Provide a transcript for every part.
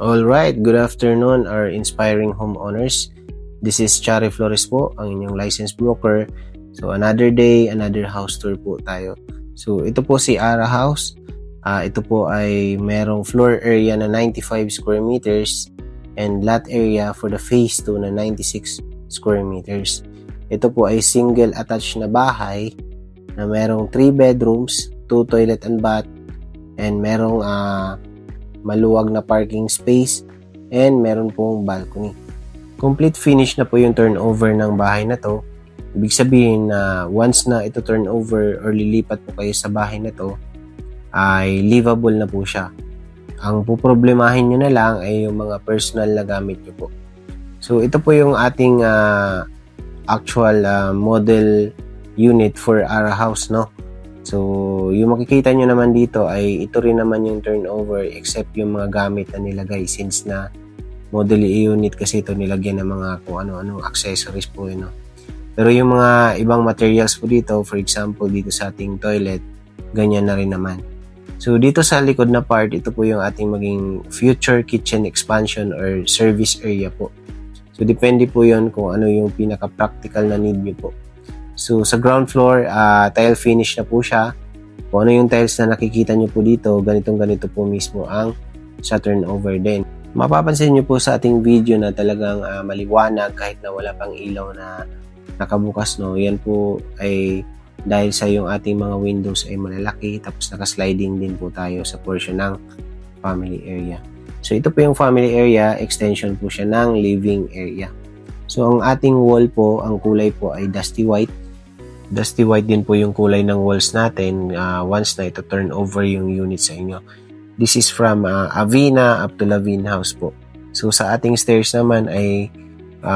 Alright, good afternoon our inspiring homeowners. This is Chari Flores po, ang inyong licensed broker. So another day, another house tour po tayo. So ito po si Ara House. Ito po ay merong floor area na 95 square meters and lot area for the phase 2 na 96 square meters. Ito po ay single attached na bahay na merong 3 bedrooms, 2 toilet and bath, and merong maluwag na parking space, and meron pong balcony. Complete finish na po yung turnover ng bahay na to. Ibig sabihin na once na ito turnover or lilipat po kayo sa bahay na to, ay livable na po siya. Ang poproblemahin nyo na lang ay yung mga personal na gamit nyo po. So ito po yung ating actual model unit for our house, no? So, yung makikita nyo naman dito ay ito rin naman yung turnover except yung mga gamit na nilagay since na model unit kasi ito nilagyan ng mga kung ano-ano accessories po yun. No? Pero yung mga ibang materials po dito, for example dito sa ating toilet, ganyan na rin naman. So, dito sa likod na part, ito po yung ating maging future kitchen expansion or service area po. So, depende po yun kung ano yung pinaka-practical na need nyo po. So, sa ground floor, tile finish na po siya. Kung ano yung tiles na nakikita nyo po dito, ganito po mismo ang sa turnover din. Mapapansin nyo po sa ating video na talagang maliwanag kahit na wala pang ilaw na nakabukas, no? Yan po ay dahil sa yung ating mga windows ay malalaki, tapos naka-sliding din po tayo sa portion ng family area. So, ito po yung family area, extension po siya ng living area. So, ang ating wall po, ang kulay po ay dusty white. Dusty white din po yung kulay ng walls natin once na ito turn over yung unit sa inyo. This is from Avina up to Lavin House po. So sa ating stairs naman ay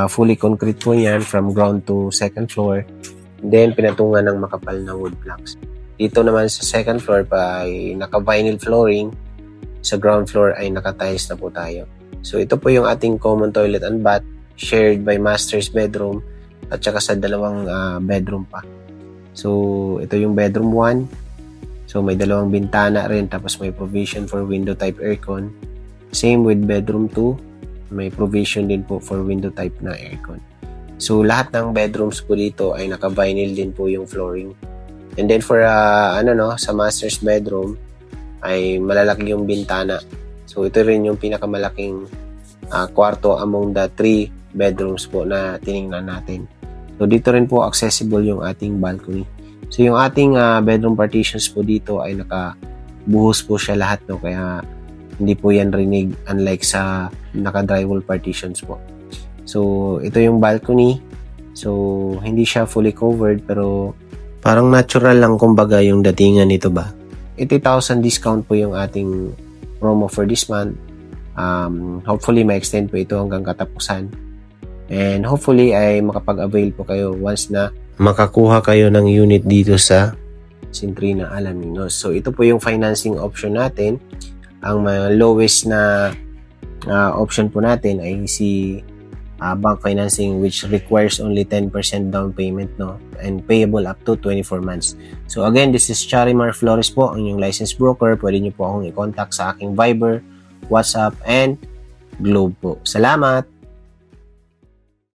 fully concrete po yan from ground to second floor. Then pinatungan ng makapal na wood planks. Dito naman sa second floor pa ay naka-vinyl flooring. Sa ground floor ay naka-tiles na po tayo. So ito po yung ating common toilet and bath shared by master's bedroom at saka sa dalawang bedroom pa. So, ito yung bedroom 1. So, may dalawang bintana rin tapos may provision for window type aircon. Same with bedroom 2. May provision din po for window type na aircon. So, lahat ng bedrooms po dito ay naka-vinyl din po yung flooring. And then for sa master's bedroom ay malalaki yung bintana. So, ito rin yung pinakamalaking kwarto among the 3 bedrooms po na tiningnan natin. So, dito rin po accessible yung ating balcony. So, yung ating bedroom partitions po dito ay nakabuhos po siya lahat, no? Kaya, hindi po yan rinig unlike sa naka-drywall partitions po. So, ito yung balcony. So, hindi siya fully covered pero parang natural lang kumbaga yung datingan nito ba. 80,000 discount po yung ating promo for this month. Hopefully, ma-extend po ito hanggang katapusan. And hopefully ay makapag-avail po kayo once na makakuha kayo ng unit dito sa Centrina Alaminos. So ito po yung financing option natin. Ang lowest na option po natin ay si bank financing which requires only 10% down payment, no, and payable up to 24 months. So again, this is Charimar Flores po, ang inyong licensed broker. Pwede niyo po akong i-contact sa aking Viber, WhatsApp, and Globe po. Salamat!